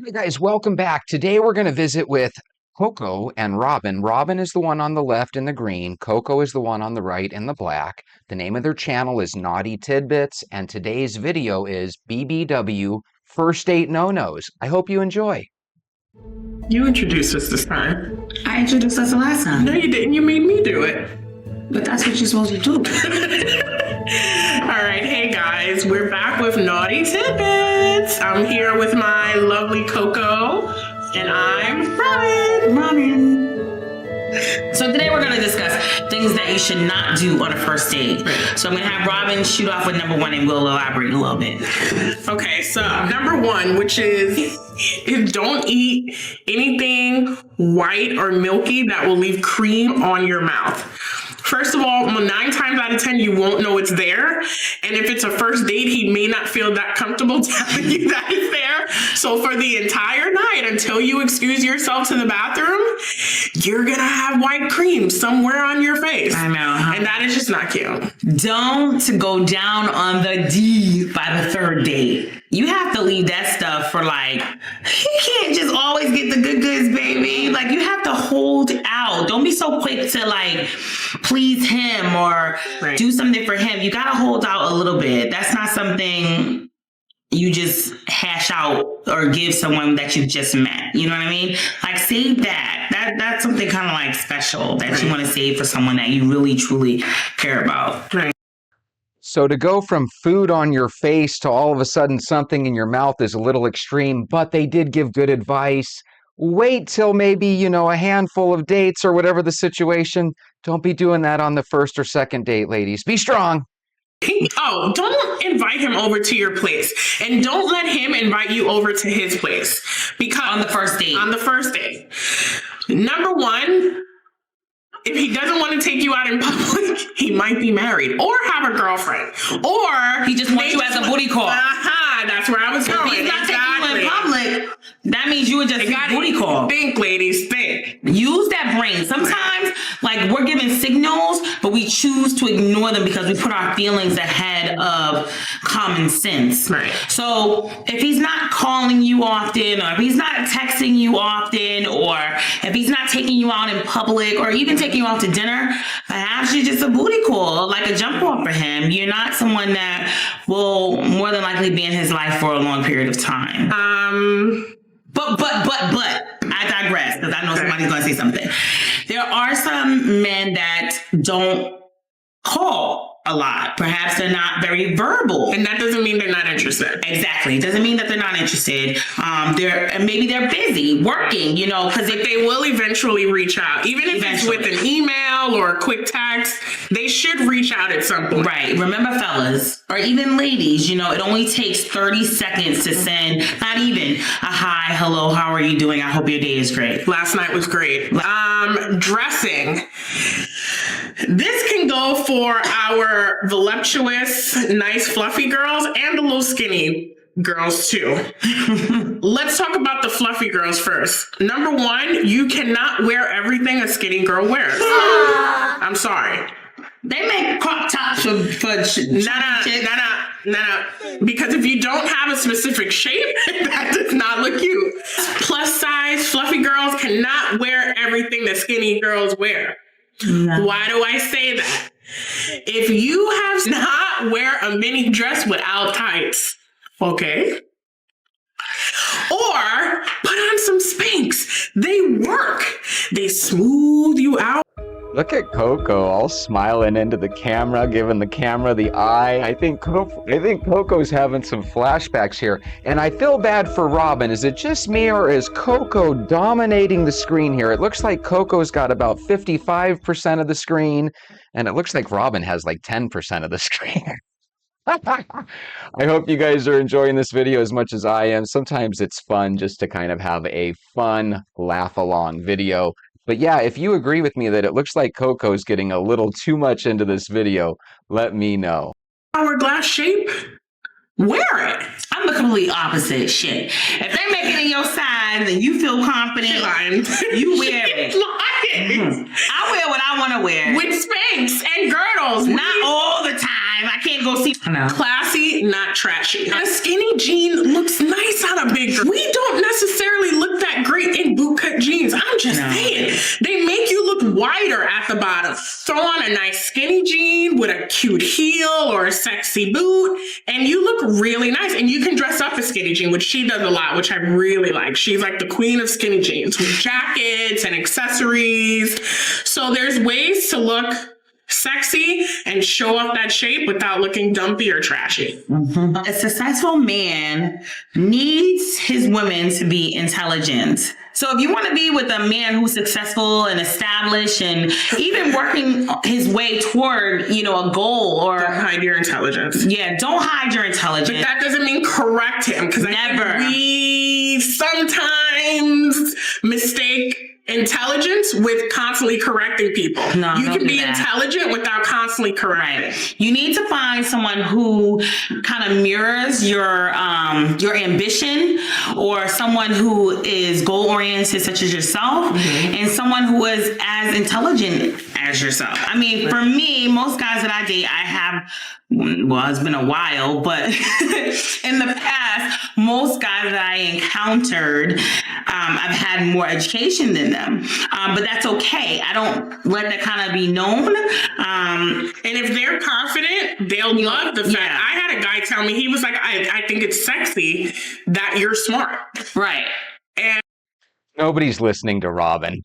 Hey guys, welcome back. Today we're going to visit with CoCo and Robinn. Robinn is the one on the left in the green. CoCo is the one on the right in the black. The name of their channel is Naughty Tidbits, and today's video is BBW First Date No-Nos. I hope you enjoy. You introduced us this time. I introduced us the last time. No, you didn't. You made me do it. But that's what you're supposed to do. All right, hey guys, we're back with Naughty Tidbits. I'm here with my lovely CoCo, and I'm Robinn. So today we're going to discuss things that you should not do on a first date. So I'm going to have Robinn shoot off with number one and we'll elaborate a little bit. Okay, so number one, which is don't eat anything white or milky that will leave cream on your mouth. First of all, 9 times out of 10, you won't know it's there. And if it's a first date, he may not feel that comfortable telling you that it's there. So for the entire night, until you excuse yourself to the bathroom, you're going to have white cream somewhere on your face. I know. Huh? And that is just not cute. Don't go down on the D by the third date. You have to leave that stuff for you can't just always get the good goods, baby. You have to hold out. Don't be so quick to please him or do something for him. You got to hold out a little bit. That's not something you just hash out or give someone that you just met. You know what I mean? Save that. That's something kind of special that you want to save for someone that you really, truly care about. Right. So to go from food on your face to all of a sudden something in your mouth is a little extreme, but they did give good advice. Wait till maybe, a handful of dates or whatever the situation. Don't be doing that on the first or second date, ladies. Be strong. Oh, don't invite him over to your place. And don't let him invite you over to his place. Because On the first date. On the first date. Number one, if he doesn't want to take you out in public, he might be married or have a girlfriend. Or He just wants you as a booty call. That's where I was going. If he's not taking you in public, that means you would just do booty call. Think, ladies, think. Use that brain. Sometimes, we're given signals, but we choose to ignore them because we put our feelings ahead of common sense. Right. So if he's not calling you often, or if he's not texting you often, or if he's not taking you out in public, or even taking you out to dinner, perhaps you're just a booty call, like a jump off for him. You're not someone that will more than likely be in his life for a long period of time. But I digress because I know somebody's going to say something. There are some men that don't call a lot. Perhaps they're not very verbal. And that doesn't mean they're not interested. Exactly. It doesn't mean that they're not interested. Maybe they're busy working, because But they will eventually reach out. Even if it's with an email or a quick text, they should reach out at some point. Right. Remember, fellas, or even ladies, it only takes 30 seconds to send, not even a hi, hello, how are you doing? I hope your day is great. Last night was great. Dressing. This can go for our voluptuous, nice, fluffy girls and the little skinny girls too. Let's talk about the fluffy girls first. Number one, you cannot wear everything a skinny girl wears. I'm sorry. They make crop tops for No. Because if you don't have a specific shape, that does not look cute. Plus size, fluffy girls cannot wear everything that skinny girls wear. No. Why do I say that? If you have not wear a mini dress without tights, okay? Or put on some Spanx. They work. They smooth you out. Look at CoCo all smiling into the camera, giving the camera the eye. I think CoCo's having some flashbacks here. And I feel bad for Robinn. Is it just me or is CoCo dominating the screen here? It looks like CoCo's got about 55% of the screen, and it looks like Robinn has 10% of the screen. I hope you guys are enjoying this video as much as I am. Sometimes it's fun just to kind of have a fun laugh along video. But yeah, if you agree with me that it looks like CoCo's getting a little too much into this video, let me know. Hourglass shape, wear it. I'm the complete opposite shit. If they make it in your size and you feel confident, you wear it. I wear what I want to wear. With Spanx and girdles. Not all the time. I can't go see. Classy, not trashy. A skinny jean looks nice on a big girl. We don't necessarily look that great in bootcut jeans. I'm just saying. They make you look wider at the bottom. Throw on a nice skinny jean with a cute heel or a sexy boot, and you look really nice. And you can dress up a skinny jean, which she does a lot, which I really like. She's like the queen of skinny jeans with jackets and accessories. So there's ways to look sexy and show off that shape without looking dumpy or trashy. Mm-hmm. A successful man needs his women to be intelligent. So if you want to be with a man who's successful and established and even working his way toward, you know, a goal, or don't hide your intelligence. Yeah, don't hide your intelligence. But that doesn't mean correct him, because we sometimes mistake intelligence with constantly correcting people. No, you can be that. Intelligent without constantly correcting. Right. You need to find someone who kind of mirrors your ambition, or someone who is goal oriented, such as yourself, and someone who is as intelligent as yourself. I mean, for me, most guys that I date, I have, well, it's been a while, but in the past, most guys that I encountered, I've had more education than them. But that's okay. I don't let that kind of be known. And if they're confident, they'll love the fact. Yeah. I had a guy tell me, he was like, I think it's sexy that you're smart. Right. And Nobody's listening to Robin.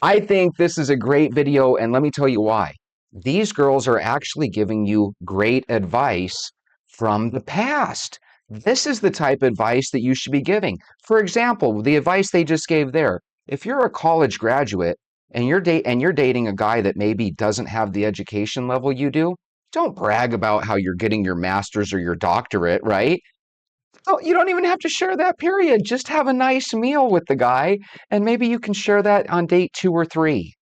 I think this is a great video, and let me tell you why. These girls are actually giving you great advice from the past. This is the type of advice that you should be giving. For example, the advice they just gave there. If you're a college graduate and you're dating a guy that maybe doesn't have the education level you do, don't brag about how you're getting your master's or your doctorate, right? Oh, you don't even have to share that, period. Just have a nice meal with the guy, and maybe you can share that on date 2 or 3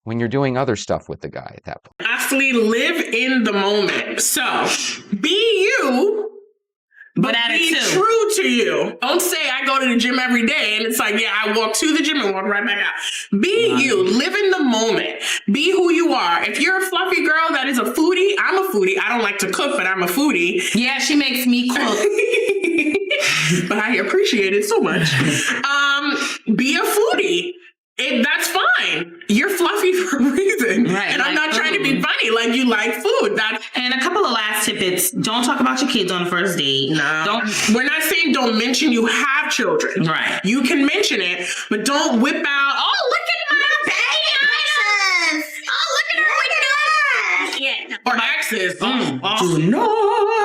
when you're doing other stuff with the guy at that point. actually live in the moment. So be you, but But be attitude. true to you. Don't say I go to the gym every day and it's like, yeah, I walk to the gym and walk right back out. Be you. Live in the moment. Be who you are. If you're a fluffy girl that is a foodie, I'm a foodie. I don't like to cook, but I'm a foodie. Yeah, she makes me cook. But I appreciate it so much. Be a foodie. That's fine. You're fluffy for a reason. Right, and I'm like not trying to be food. funny. Like, you like food. And a couple of last tidbits. Don't talk about your kids on the first date. No. We're not saying don't mention you have children. Right. You can mention it, but don't whip out, oh, look at my baby. Oh, look at her with nuts. Or exes. Do not.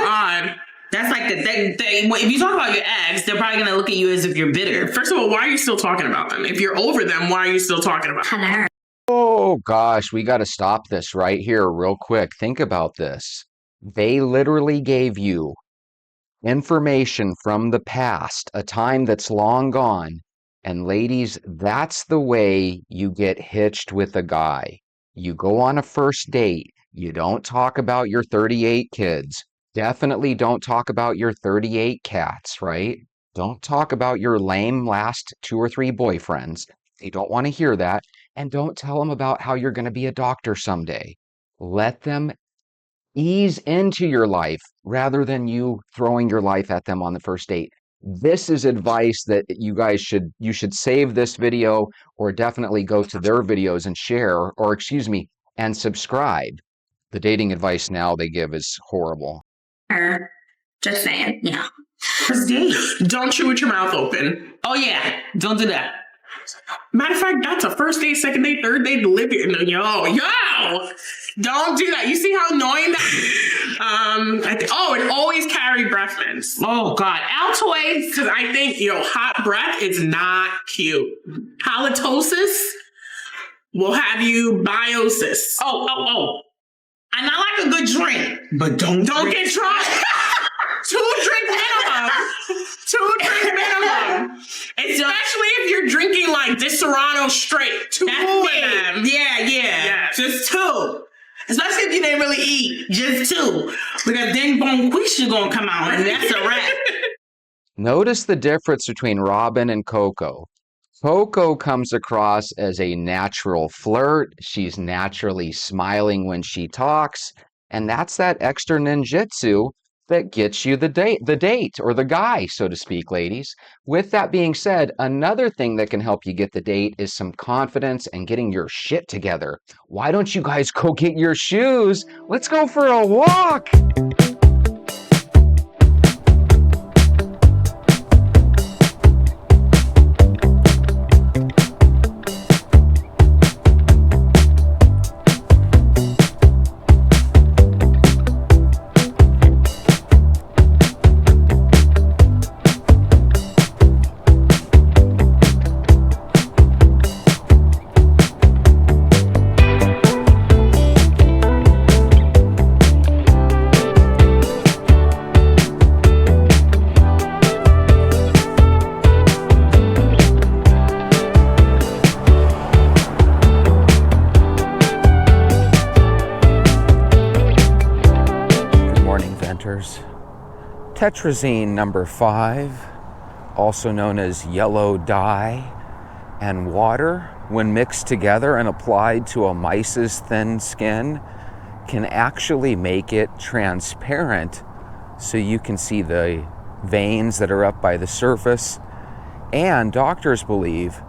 God. That's like if you talk about your ex, they're probably going to look at you as if you're bitter. First of all, why are you still talking about them? If you're over them, why are you still talking about them? Oh gosh, we got to stop this right here real quick. Think about this. They literally gave you information from the past, a time that's long gone. And ladies, that's the way you get hitched with a guy. You go on a first date. You don't talk about your 38 kids. Definitely don't talk about your 38 cats, right? Don't talk about your lame last 2 or 3 boyfriends. They don't want to hear that. And don't tell them about how you're going to be a doctor someday. Let them ease into your life rather than you throwing your life at them on the first date. This is advice that you should save this video, or definitely go to their videos and share, or and subscribe. The dating advice now they give is horrible. Just saying, yeah. First date. Don't chew with your mouth open. Oh, yeah. Don't do that. Matter of fact, that's a first date, second date, third date, delivery. Yo, don't do that. You see how annoying that? And always carry breath mints. Oh, God. Altoids. Because I think, hot breath is not cute. Halitosis will have you biosis. Oh. And I like a good drink. But don't get drunk. 2 drink minimum. 2 drink minimum. Especially if you're drinking like this Serrano straight. 2 of them. Yeah. Just 2. Especially if you didn't really eat. Just 2. Because then bonquisha gonna come out, and that's a wrap. Notice the difference between Robin and CoCo. CoCo comes across as a natural flirt. She's naturally smiling when she talks. And that's that extra ninjutsu that gets you the date or the guy, so to speak, ladies. With that being said, another thing that can help you get the date is some confidence and getting your shit together. Why don't you guys go get your shoes? Let's go for a walk. Tetrazine number 5, also known as yellow dye, and water, when mixed together and applied to a mice's thin skin, can actually make it transparent so you can see the veins that are up by the surface. And doctors believe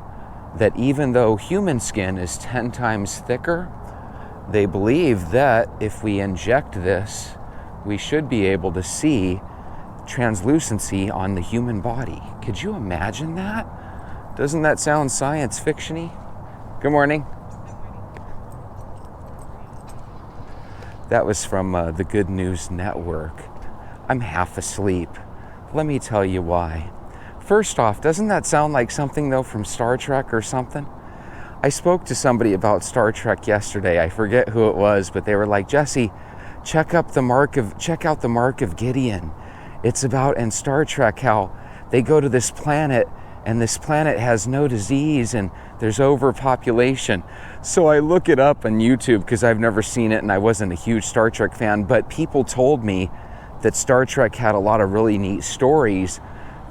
that even though human skin is 10 times thicker, they believe that if we inject this, we should be able to see translucency on the human body. Could you imagine that? Doesn't that sound science fiction-y? Good morning. That was from the Good News Network. I'm half asleep. Let me tell you why. First off, doesn't that sound like something though from Star Trek or something? I spoke to somebody about Star Trek yesterday. I forget who it was, but they were like, Jesse, check out the mark of Gideon. It's about in Star Trek how they go to this planet and this planet has no disease and there's overpopulation. So I look it up on YouTube because I've never seen it and I wasn't a huge Star Trek fan, but people told me that Star Trek had a lot of really neat stories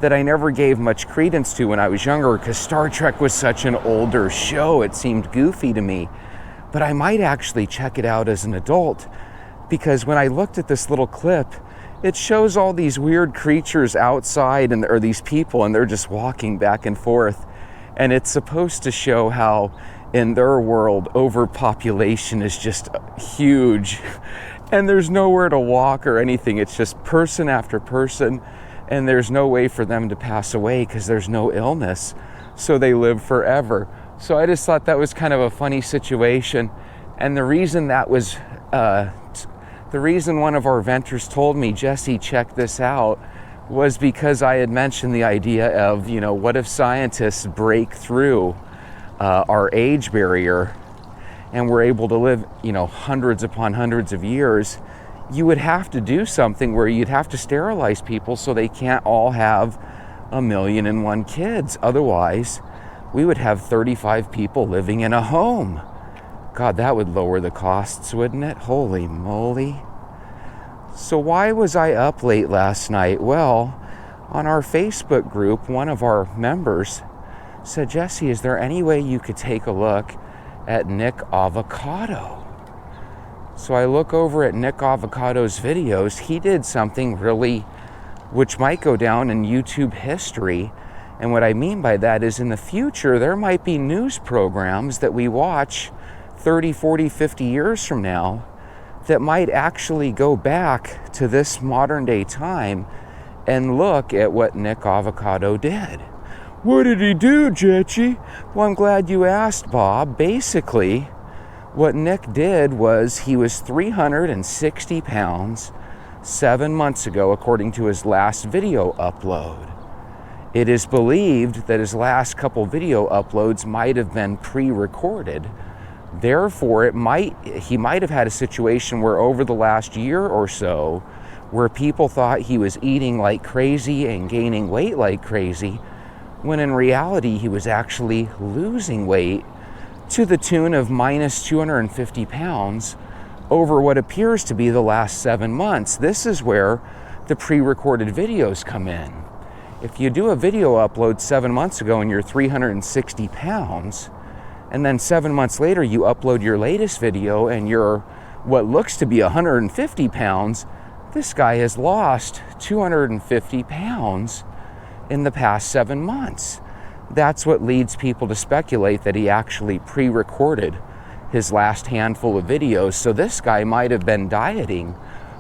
that I never gave much credence to when I was younger because Star Trek was such an older show. It seemed goofy to me. But I might actually check it out as an adult because when I looked at this little clip, it shows all these weird creatures outside or these people and they're just walking back and forth. And it's supposed to show how in their world overpopulation is just huge and there's nowhere to walk or anything. It's just person after person and there's no way for them to pass away because there's no illness. So they live forever. So I just thought that was kind of a funny situation. And the reason that was the reason one of our venters told me, Jesse, check this out, was because I had mentioned the idea of, what if scientists break through our age barrier and we're able to live, hundreds upon hundreds of years. You would have to do something where you'd have to sterilize people so they can't all have 1,000,001 kids. Otherwise, we would have 35 people living in a home. God, that would lower the costs, wouldn't it? Holy moly. So why was I up late last night? Well, on our Facebook group, one of our members said, Jesse, is there any way you could take a look at Nik Avocado? So I look over at Nik Avocado's videos. He did something really, which might go down in YouTube history. And what I mean by that is in the future, there might be news programs that we watch 30, 40, 50 years from now that might actually go back to this modern day time and look at what Nik Avocado did. What did he do, Jetchy? Well, I'm glad you asked, Bob. Basically, what Nik did was he was 360 pounds 7 months ago, according to his last video upload. It is believed that his last couple video uploads might have been pre-recorded. Therefore, he might have had a situation where over the last year or so, where people thought he was eating like crazy and gaining weight like crazy, when in reality he was actually losing weight to the tune of minus 250 pounds over what appears to be the last 7 months. This is where the pre-recorded videos come in. If you do a video upload 7 months ago and you're 360 pounds, and then 7 months later you upload your latest video and you're what looks to be 150 pounds, this guy has lost 250 pounds in the past 7 months. That's what leads people to speculate that he actually pre-recorded his last handful of videos. So this guy might have been dieting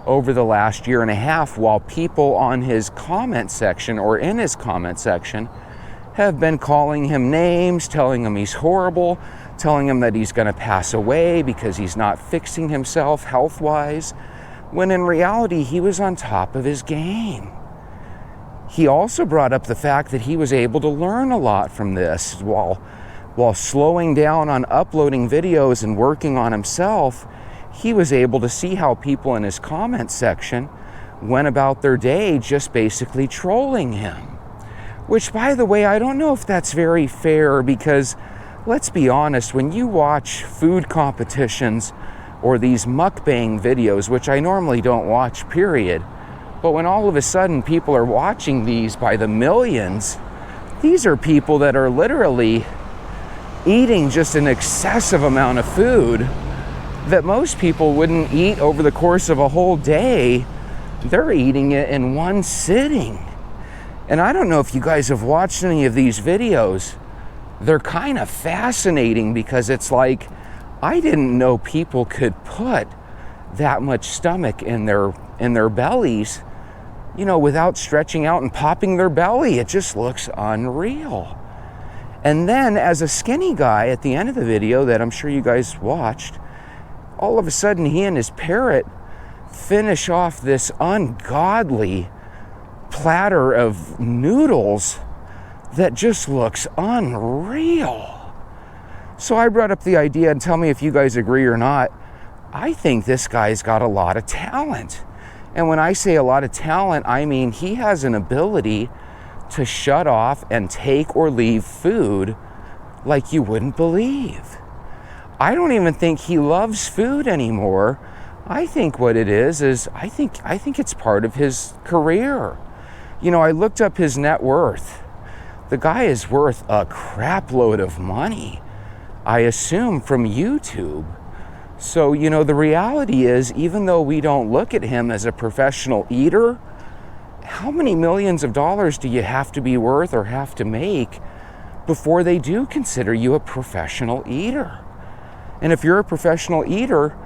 over the last year and a half, while people on his comment section or in his comment section have been calling him names, telling him he's horrible, telling him that he's going to pass away because he's not fixing himself health-wise, when in reality he was on top of his game. He also brought up the fact that he was able to learn a lot from this while slowing down on uploading videos and working on himself. He was able to see how people in his comment section went about their day just basically trolling him. Which, by the way, I don't know if that's very fair, because let's be honest, when you watch food competitions or these mukbang videos, which I normally don't watch, period, but when all of a sudden people are watching these by the millions, these are people that are literally eating just an excessive amount of food that most people wouldn't eat over the course of a whole day. They're eating it in one sitting. And I don't know if you guys have watched any of these videos. They're kind of fascinating, because it's like, I didn't know people could put that much stomach in their bellies, you know, without stretching out and popping their belly. It just looks unreal. And then as a skinny guy at the end of the video that I'm sure you guys watched, all of a sudden he and his parrot finish off this ungodly platter of noodles that just looks unreal. So I brought up the idea, and tell me if you guys agree or not. I think this guy's got a lot of talent. And when I say a lot of talent, I mean he has an ability to shut off and take or leave food like you wouldn't believe. I don't even think he loves food anymore. I think what it is I think it's part of his career. You know, I looked up his net worth. The guy is worth a crap load of money, I assume, from YouTube. So, you know, the reality is, even though we don't look at him as a professional eater, how many millions of dollars do you have to be worth or have to make before they do consider you a professional eater? And if you're a professional eater,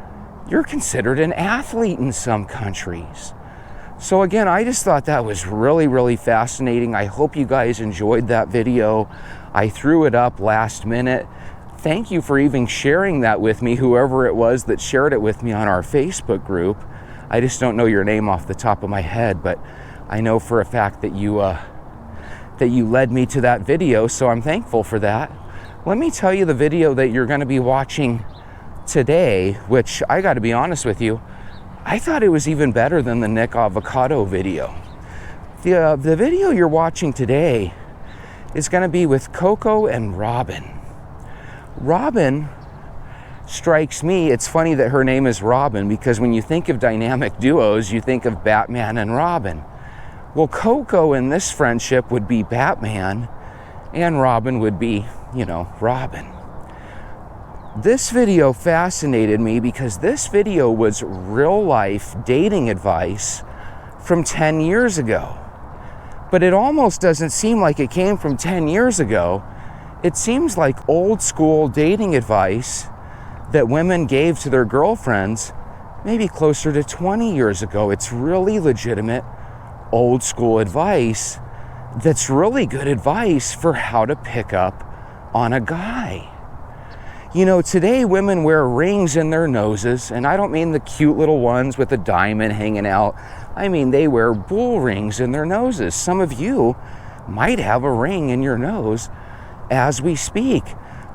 you're considered an athlete in some countries. So again, I just thought that was really, really fascinating. I hope you guys enjoyed that video. I threw it up last minute. Thank you for even sharing that with me, whoever it was that shared it with me on our Facebook group. I just don't know your name off the top of my head, but I know for a fact that you led me to that video, so I'm thankful for that. Let me tell you the video that you're going to be watching today, which I got to be honest with you, I thought it was even better than the Nik Avocado video. The video you're watching today is going to be with CoCo and Robinn. Robinn strikes me, it's funny that her name is Robin, because when you think of dynamic duos, you think of Batman and Robin. Well, CoCo in this friendship would be Batman, and Robin would be, you know, Robin. This video fascinated me because this video was real life dating advice from 10 years ago. But it almost doesn't seem like it came from 10 years ago. It seems like old school dating advice that women gave to their girlfriends maybe closer to 20 years ago. It's really legitimate old school advice that's really good advice for how to pick up on a guy. You know, today women wear rings in their noses, and I don't mean the cute little ones with a diamond hanging out. I mean, they wear bull rings in their noses. Some of you might have a ring in your nose as we speak.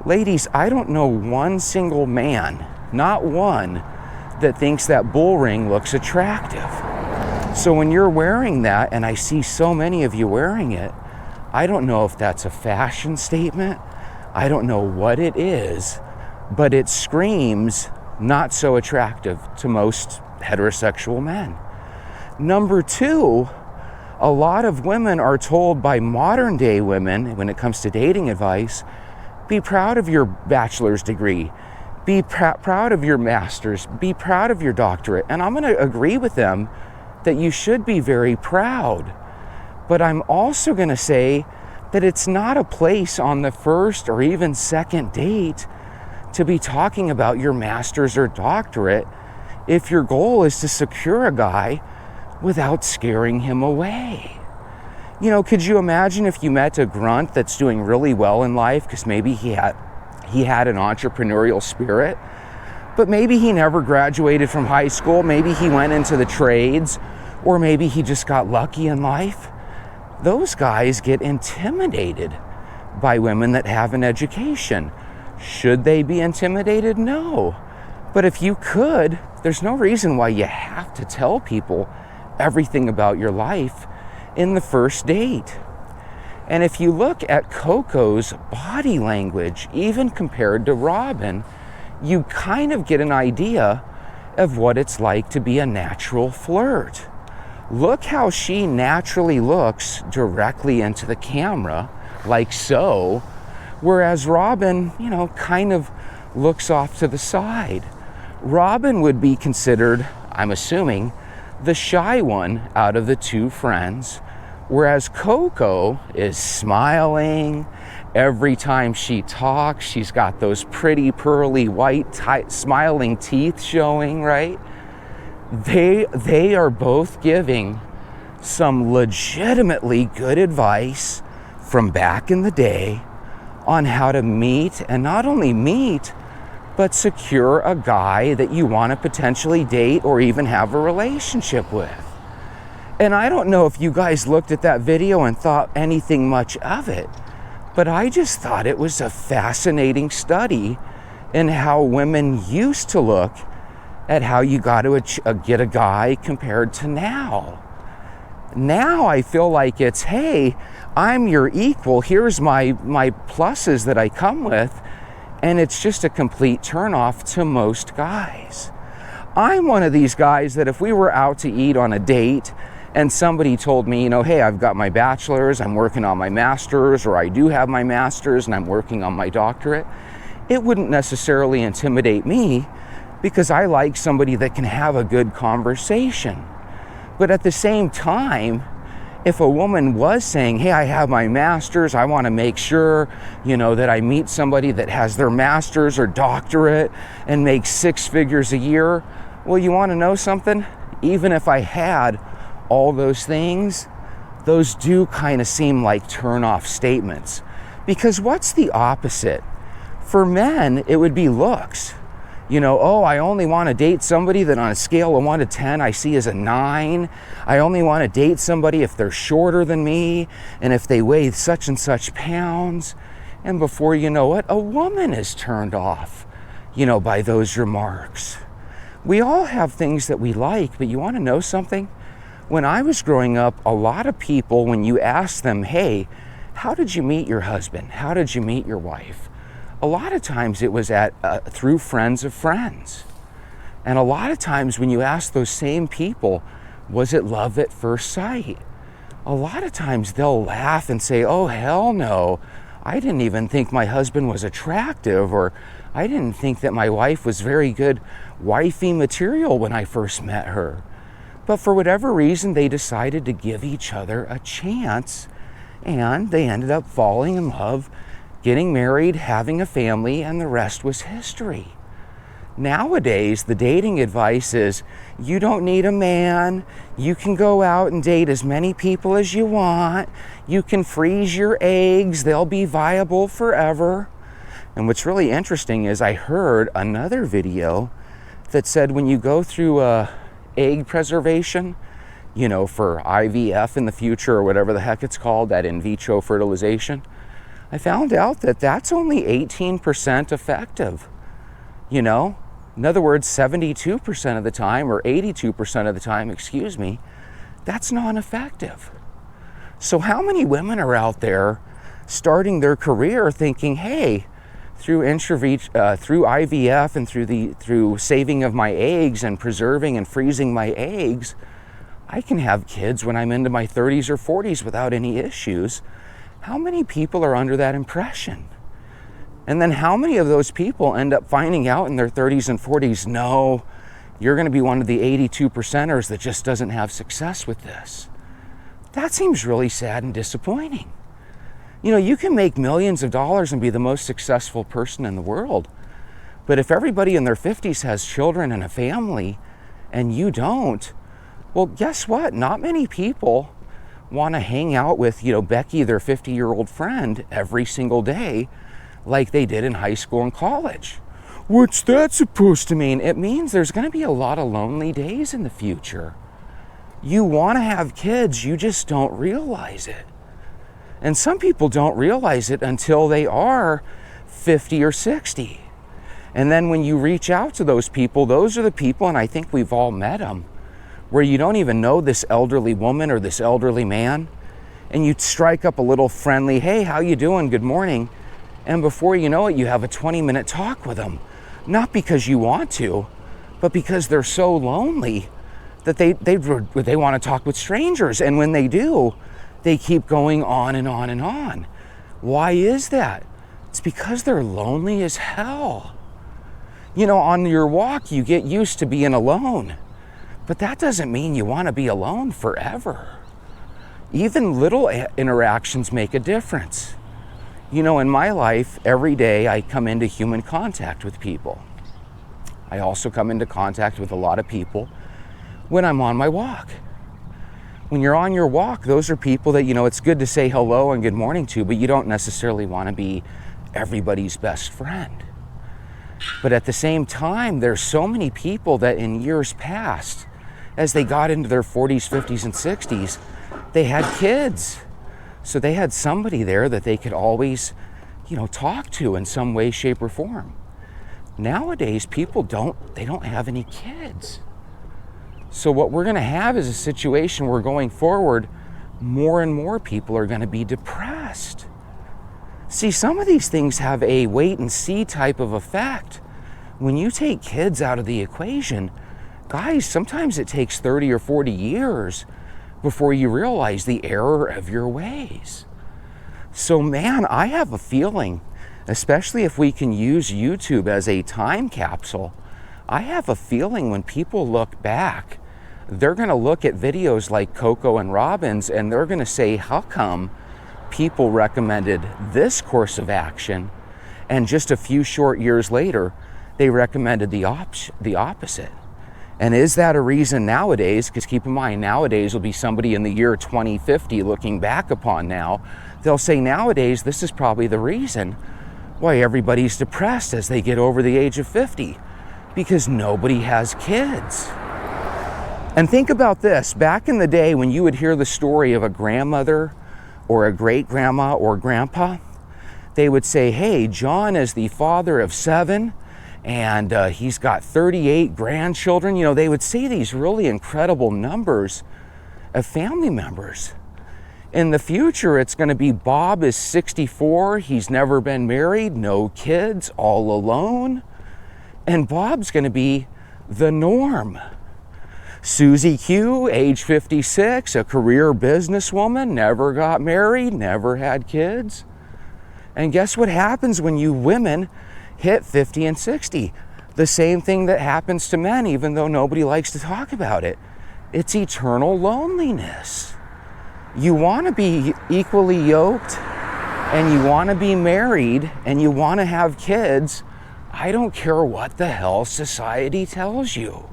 Ladies, I don't know one single man, not one, that thinks that bull ring looks attractive. So when you're wearing that, and I see so many of you wearing it, I don't know if that's a fashion statement. I don't know what it is, but it screams not so attractive to most heterosexual men. Number two, a lot of women are told by modern day women, when it comes to dating advice, be proud of your bachelor's degree, be proud of your master's, be proud of your doctorate. And I'm going to agree with them that you should be very proud. But I'm also going to say that it's not a place on the first or even second date to be talking about your master's or doctorate if your goal is to secure a guy without scaring him away. You know, could you imagine if you met a grunt that's doing really well in life because maybe he had an entrepreneurial spirit, but maybe he never graduated from high school, maybe he went into the trades, or maybe he just got lucky in life? Those guys get intimidated by women that have an education. Should they be intimidated? No. But if you could, there's no reason why you have to tell people everything about your life in the first date. And if you look at CoCo's body language, even compared to Robinn, you kind of get an idea of what it's like to be a natural flirt. Look how she naturally looks directly into the camera, like so, whereas Robinn, you know, kind of looks off to the side. Robinn would be considered, I'm assuming, the shy one out of the two friends, whereas CoCo is smiling. Every time she talks, she's got those pretty pearly white smiling teeth showing, right? They are both giving some legitimately good advice from back in the day on how to meet, and not only meet, but secure a guy that you want to potentially date or even have a relationship with. And I don't know if you guys looked at that video and thought anything much of it, but I just thought it was a fascinating study in how women used to look at how you got to get a guy compared to now. Now I feel like it's, hey, I'm your equal, here's my pluses that I come with, and it's just a complete turnoff to most guys. I'm one of these guys that if we were out to eat on a date and somebody told me, you know, hey, I've got my bachelor's, I'm working on my master's, or I do have my master's and I'm working on my doctorate, it wouldn't necessarily intimidate me because I like somebody that can have a good conversation. But at the same time, if a woman was saying, hey, I have my master's, I want to make sure, you know, that I meet somebody that has their master's or doctorate and makes 6 figures a year, well, you want to know something? Even if I had all those things, those do kind of seem like turn-off statements. Because what's the opposite? For men, it would be looks. You know, oh, I only want to date somebody that on a scale of 1 to 10 I see as a 9. I only want to date somebody if they're shorter than me and if they weigh such and such pounds. And before you know it, a woman is turned off, you know, by those remarks. We all have things that we like, but you want to know something? When I was growing up, a lot of people, when you ask them, hey, how did you meet your husband? How did you meet your wife? A lot of times it was through friends of friends. And a lot of times when you ask those same people, was it love at first sight? A lot of times they'll laugh and say, oh, hell no. I didn't even think my husband was attractive, or I didn't think that my wife was very good wifey material when I first met her. But for whatever reason, they decided to give each other a chance, and they ended up falling in love, getting married, having a family, and the rest was history. Nowadays, the dating advice is, you don't need a man, you can go out and date as many people as you want, you can freeze your eggs, they'll be viable forever. And what's really interesting is I heard another video that said when you go through egg preservation, you know, for IVF in the future, or whatever the heck it's called, that in vitro fertilization, I found out that that's only 18% effective. You know, in other words, 72% of the time, or 82% of the time, excuse me, that's non-effective. So how many women are out there starting their career thinking, hey, through IVF and through saving of my eggs and preserving and freezing my eggs, I can have kids when I'm into my 30s or 40s without any issues. How many people are under that impression? And then how many of those people end up finding out in their 30s and 40s, no, You're going to be one of the 82%ers that just doesn't have success with this. That seems really sad and disappointing. You know, you can make millions of dollars and be the most successful person in the world. But if everybody in their 50s has children and a family and you don't, well, guess what? Not many people want to hang out with, Becky, their 50-year-old friend, every single day like they did in high school and college. What's that supposed to mean? It means there's going to be a lot of lonely days in the future. You want to have kids, you just don't realize it. And some people don't realize it until they are 50 or 60. And then when you reach out to those people, those are the people, and I think we've all met them, where you don't even know this elderly woman or this elderly man, and you strike up a little friendly, hey, how you doing? Good morning. And before you know it, you have a 20-minute talk with them. Not because you want to, but because they're so lonely that they want to talk with strangers. And when they do, they keep going on and on and on. Why is that? It's because they're lonely as hell. On your walk, you get used to being alone, but that doesn't mean you want to be alone forever. Even little interactions make a difference. In my life, every day I come into human contact with people. I also come into contact with a lot of people when I'm on my walk. When you're on your walk, those are people that, it's good to say hello and good morning to, but you don't necessarily want to be everybody's best friend. But at the same time, there's so many people that in years past, as they got into their 40s, 50s, and 60s, they had kids. So they had somebody there that they could always, talk to in some way, shape, or form. Nowadays, people don't have any kids. So what we're going to have is a situation where going forward, more and more people are going to be depressed. See, some of these things have a wait and see type of effect. When you take kids out of the equation, guys, sometimes it takes 30 or 40 years before you realize the error of your ways. So man, I have a feeling, especially if we can use YouTube as a time capsule, I have a feeling when people look back, they're going to look at videos like CoCo and Robinn's and they're going to say, how come people recommended this course of action and just a few short years later, they recommended the opposite? And is that a reason nowadays, because keep in mind, nowadays will be somebody in the year 2050 looking back upon now, they'll say nowadays this is probably the reason why everybody's depressed as they get over the age of 50, because nobody has kids. And think about this, back in the day when you would hear the story of a grandmother or a great-grandma or grandpa, they would say, hey, John is the father of 7, and he's got 38 grandchildren. They would say these really incredible numbers of family members. In the future, it's going to be Bob is 64, he's never been married, no kids, all alone. And Bob's going to be the norm. Susie Q, age 56, a career businesswoman, never got married, never had kids. And guess what happens when you women hit 50 and 60? The same thing that happens to men, even though nobody likes to talk about it. It's eternal loneliness. You want to be equally yoked, and you want to be married, and you want to have kids. I don't care what the hell society tells you.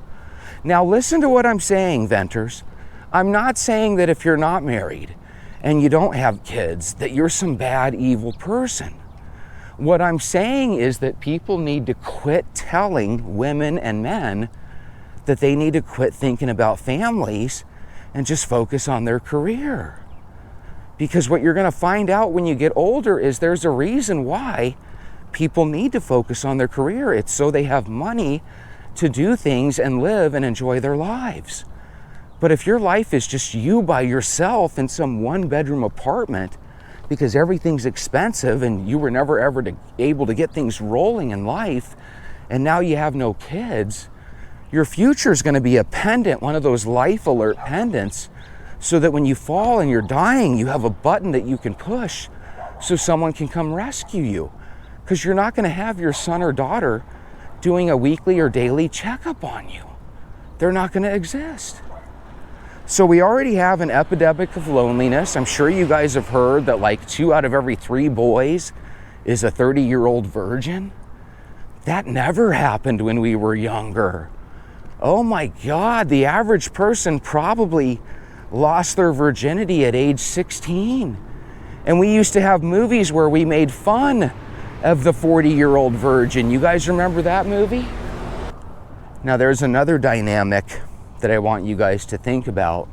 Now listen to what I'm saying, venters. I'm not saying that if you're not married and you don't have kids, that you're some bad, evil person. What I'm saying is that people need to quit telling women and men that they need to quit thinking about families and just focus on their career. Because what you're going to find out when you get older is there's a reason why people need to focus on their career. It's so they have money to do things and live and enjoy their lives. But if your life is just you by yourself in some one-bedroom apartment because everything's expensive and you were never ever able to get things rolling in life, and now you have no kids, your future is going to be a pendant, one of those life alert pendants, so that when you fall and you're dying, you have a button that you can push so someone can come rescue you. Because you're not going to have your son or daughter doing a weekly or daily checkup on you. they're not going to exist. So we already have an epidemic of loneliness. I'm sure you guys have heard that like 2 out of every 3 boys is a 30-year-old virgin. That never happened when we were younger. Oh my God, the average person probably lost their virginity at age 16. And we used to have movies where we made fun of the 40-year-old virgin. You guys remember that movie? Now there's another dynamic that I want you guys to think about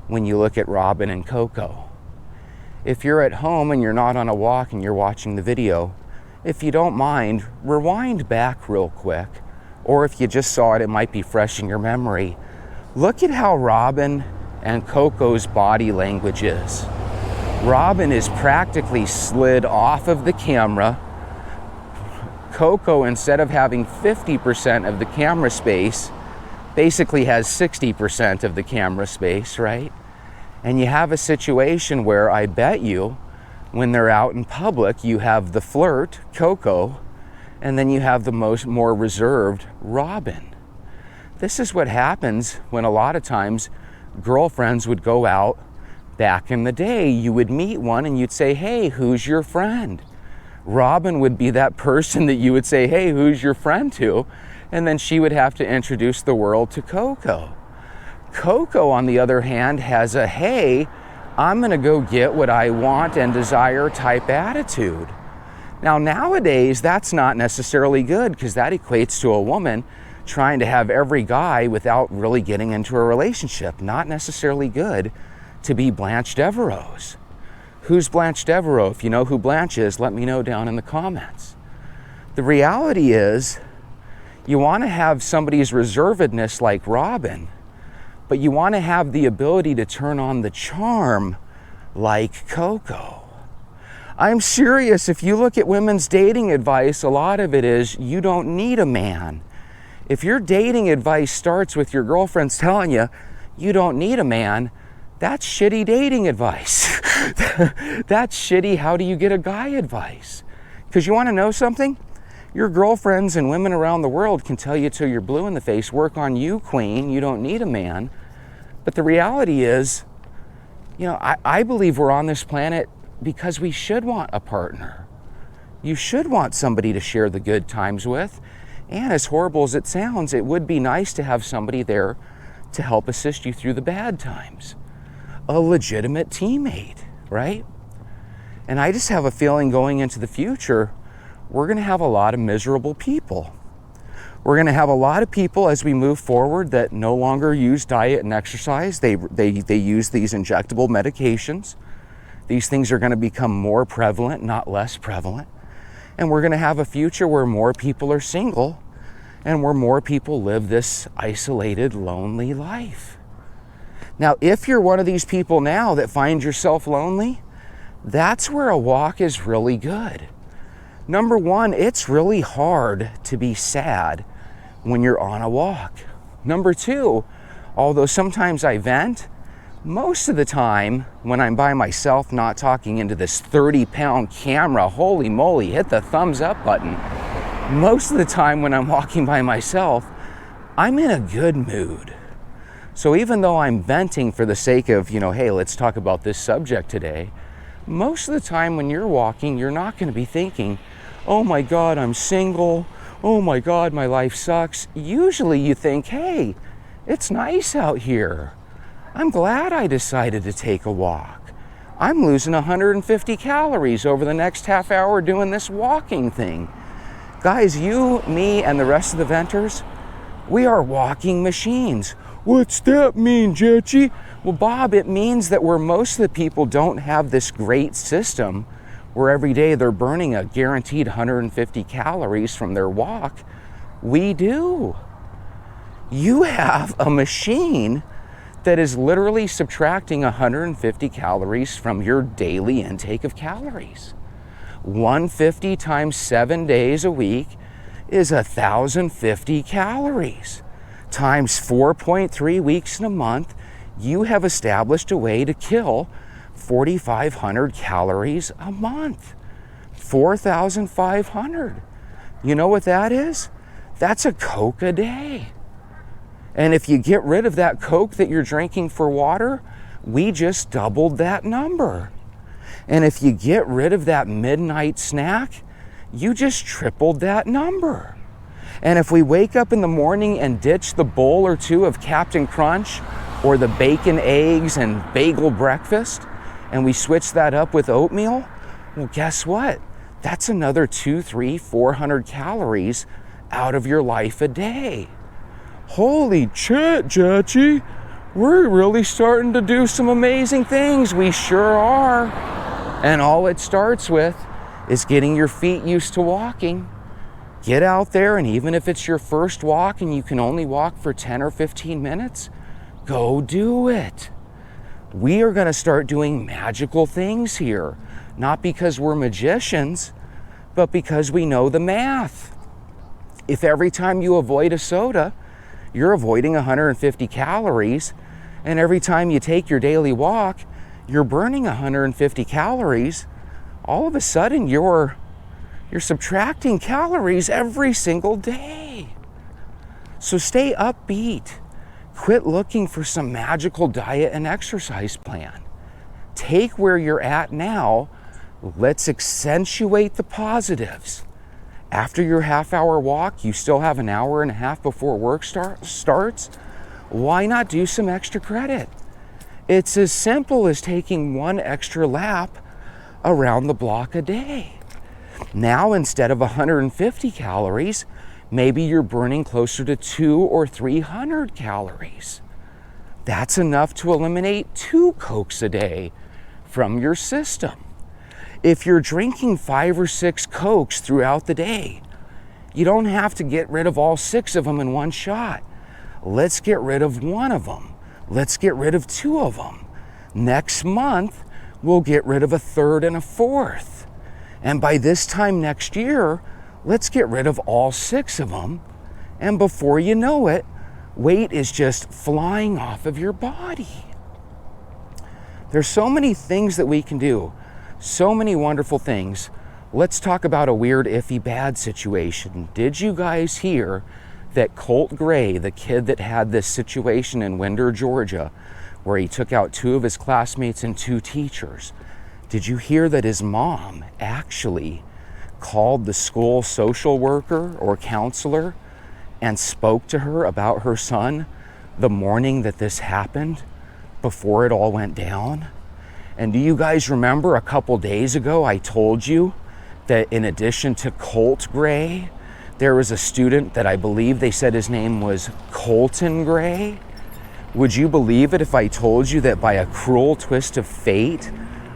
when you look at Robinn and CoCo. If you're at home and you're not on a walk and you're watching the video, if you don't mind, rewind back real quick. Or if you just saw it, it might be fresh in your memory. Look at how Robinn and CoCo's body language is. Robinn is practically slid off of the camera. CoCo, instead of having 50% of the camera space, basically has 60% of the camera space, right? And you have a situation where I bet you, when they're out in public, you have the flirt, CoCo, and then you have the more reserved Robinn. This is what happens when a lot of times girlfriends would go out. Back in the day, you would meet one and you'd say, hey, who's your friend? Robinn would be that person that you would say, hey, who's your friend to? And then she would have to introduce the world to CoCo. CoCo, on the other hand, has a, hey, I'm gonna go get what I want and desire type attitude. Now, nowadays, that's not necessarily good because that equates to a woman trying to have every guy without really getting into a relationship. Not necessarily good to be Blanche Devereaux's. Who's Blanche Devereaux? If you know who Blanche is, let me know down in the comments. The reality is, you want to have somebody's reservedness like Robinn, but you want to have the ability to turn on the charm like CoCo. I'm serious. If you look at women's dating advice, a lot of it is you don't need a man. If your dating advice starts with your girlfriends telling you you don't need a man, that's shitty dating advice. That's shitty how do you get a guy advice. Because you want to know something? Your girlfriends and women around the world can tell you till you're blue in the face, work on you, queen, you don't need a man. But the reality is, you know, I believe we're on this planet because we should want a partner. You should want somebody to share the good times with. And as horrible as it sounds, it would be nice to have somebody there to help assist you through the bad times. A legitimate teammate, right? And I just have a feeling going into the future, we're going to have a lot of miserable people. We're going to have a lot of people as we move forward that no longer use diet and exercise. They use these injectable medications. These things are going to become more prevalent, not less prevalent. And we're going to have a future where more people are single and where more people live this isolated, lonely life. Now, if you're one of these people now that finds yourself lonely, that's where a walk is really good. Number one, it's really hard to be sad when you're on a walk. Number two, although sometimes I vent, most of the time when I'm by myself, not talking into this 30-pound camera, holy moly, hit the thumbs up button. Most of the time when I'm walking by myself, I'm in a good mood. So even though I'm venting for the sake of, hey, let's talk about this subject today, most of the time when you're walking, you're not going to be thinking, oh my God, I'm single. Oh my God, my life sucks. Usually you think, hey, it's nice out here. I'm glad I decided to take a walk. I'm losing 150 calories over the next half hour doing this walking thing. Guys, you, me, and the rest of the venters, we are walking machines. What's that mean, Jetchy? Well, Bob, it means that where most of the people don't have this great system where every day they're burning a guaranteed 150 calories from their walk, we do. You have a machine that is literally subtracting 150 calories from your daily intake of calories. 150 times 7 days a week is 1,050 calories. Times 4.3 weeks in a month, you have established a way to kill 4,500 calories a month. 4,500. You know what that is? That's a Coke a day. And if you get rid of that Coke that you're drinking for water, we just doubled that number. And if you get rid of that midnight snack, you just tripled that number. And if we wake up in the morning and ditch the bowl or two of Captain Crunch or the bacon, eggs, and bagel breakfast, and we switch that up with oatmeal, well, guess what? That's another 200, 300, 400 calories out of your life a day. Holy shit, Jetchy. We're really starting to do some amazing things. We sure are. And all it starts with is getting your feet used to walking. Get out there, and even if it's your first walk and you can only walk for 10 or 15 minutes, go do it. We are going to start doing magical things here, not because we're magicians, but because we know the math. If every time you avoid a soda, you're avoiding 150 calories, and every time you take your daily walk, you're burning 150 calories, all of a sudden you're subtracting calories every single day. So stay upbeat. Quit looking for some magical diet and exercise plan. Take where you're at now. Let's accentuate the positives. After your half-hour walk, you still have an hour and a half before work starts. Why not do some extra credit? It's as simple as taking one extra lap around the block a day. Now, instead of 150 calories, maybe you're burning closer to 200 or 300 calories. That's enough to eliminate 2 Cokes a day from your system. If you're drinking 5 or 6 Cokes throughout the day, you don't have to get rid of all 6 of them in one shot. Let's get rid of 1 of them. Let's get rid of 2 of them. Next month, we'll get rid of a 3rd and a 4th. And by this time next year, let's get rid of all 6 of them. And before you know it, weight is just flying off of your body. There's so many things that we can do. So many wonderful things. Let's talk about a weird, iffy, bad situation. Did you guys hear that Colt Gray, the kid that had this situation in Winder, Georgia, where he took out 2 of his classmates and 2 teachers? Did you hear that his mom actually called the school social worker or counselor and spoke to her about her son the morning that this happened, before it all went down? And do you guys remember a couple days ago I told you that in addition to Colt Gray, there was a student that I believe they said his name was Colton Gray? Would you believe it if I told you that by a cruel twist of fate,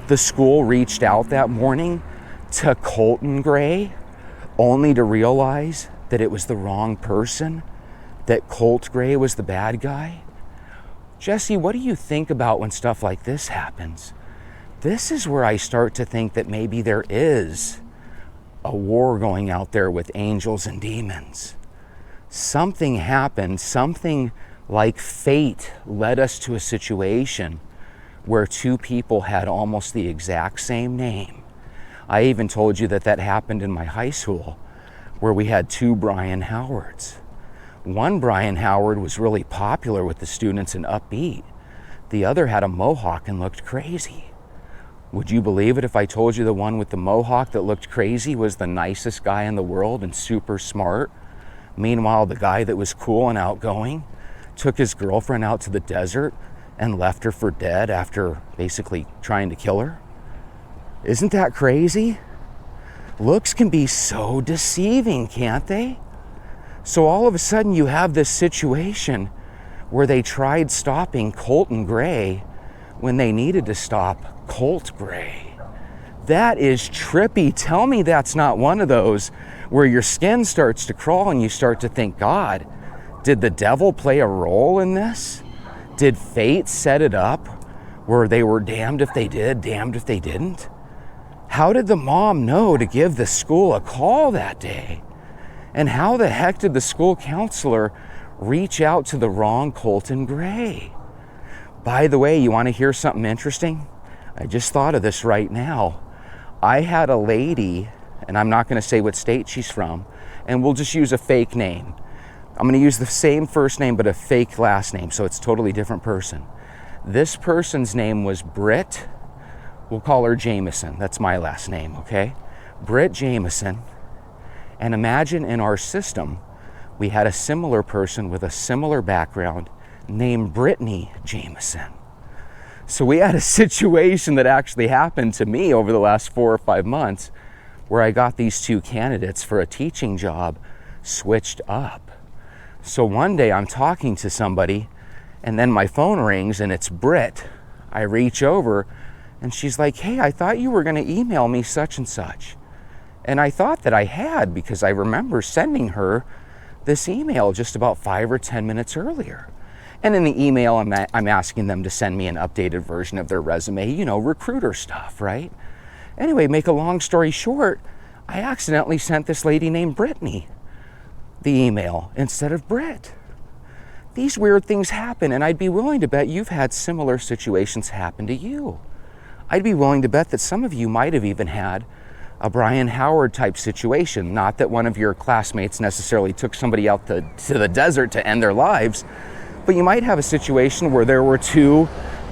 the school reached out that morning to Colton Gray, only to realize that it was the wrong person, that Colt Gray was the bad guy? Jesse, what do you think about when stuff like this happens? This is where I start to think that maybe there is a war going out there with angels and demons. Something happened, something like fate led us to a situation where 2 people had almost the exact same name. I even told you that happened in my high school, where we had 2 Brian Howards. One Brian Howard was really popular with the students and upbeat. The other had a mohawk and looked crazy. Would you believe it if I told you the one with the mohawk that looked crazy was the nicest guy in the world and super smart? Meanwhile, the guy that was cool and outgoing took his girlfriend out to the desert and left her for dead after basically trying to kill her? Isn't that crazy? Looks can be so deceiving, can't they? So all of a sudden you have this situation where they tried stopping Colton Gray when they needed to stop Colt Gray. That is trippy. Tell me that's not one of those where your skin starts to crawl and you start to think, God, did the devil play a role in this? Did fate set it up where they were damned if they did, damned if they didn't? How did the mom know to give the school a call that day? And how the heck did the school counselor reach out to the wrong Colton Gray? By the way, you want to hear something interesting? I just thought of this right now. I had a lady, and I'm not going to say what state she's from, and we'll just use a fake name. I'm going to use the same first name but a fake last name, so it's a totally different person. This person's name was Britt. We'll call her Jameson. That's my last name, okay? Britt Jameson. And imagine in our system, we had a similar person with a similar background named Brittany Jameson. So we had a situation that actually happened to me over the last 4 or 5 months where I got these two candidates for a teaching job switched up. So one day I'm talking to somebody and then my phone rings and it's Britt. I reach over and she's like, hey, I thought you were going to email me such and such. And I thought that I had because I remember sending her this email just about 5 or 10 minutes earlier. And in the email, I'm asking them to send me an updated version of their resume, you know, recruiter stuff, right? Anyway, make a long story short, I accidentally sent this lady named Brittany the email instead of Britt. These weird things happen, and I'd be willing to bet you've had similar situations happen to you. I'd be willing to bet that some of you might have even had a Brian Howard type situation. Not that one of your classmates necessarily took somebody out to the desert to end their lives, but you might have a situation where there were 2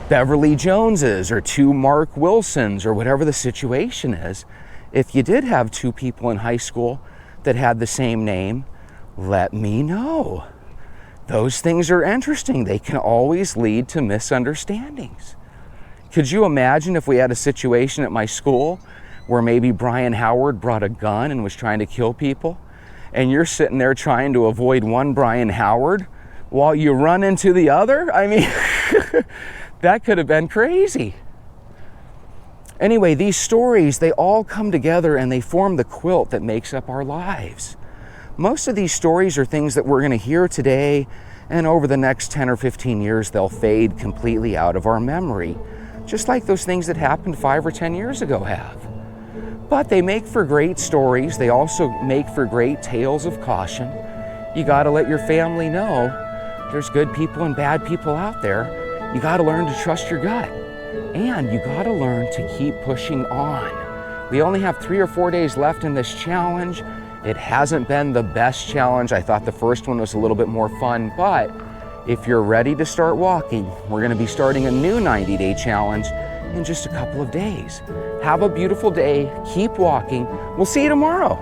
Beverly Joneses or 2 Mark Wilsons or whatever the situation is. If you did have 2 people in high school that had the same name, let me know. Those things are interesting. They can always lead to misunderstandings. Could you imagine if we had a situation at my school where maybe Brian Howard brought a gun and was trying to kill people, and you're sitting there trying to avoid one Brian Howard while you run into the other? I mean, that could have been crazy. Anyway, these stories, they all come together and they form the quilt that makes up our lives. Most of these stories are things that we're going to hear today, and over the next 10 or 15 years, they'll fade completely out of our memory, just like those things that happened 5 or 10 years ago have. But they make for great stories. They also make for great tales of caution. You got to let your family know there's good people and bad people out there. You got to learn to trust your gut. And you got to learn to keep pushing on. We only have 3 or 4 days left in this challenge. It hasn't been the best challenge. I thought the first one was a little bit more fun, but if you're ready to start walking, we're going to be starting a new 90-day challenge in just a couple of days. Have a beautiful day. Keep walking. We'll see you tomorrow.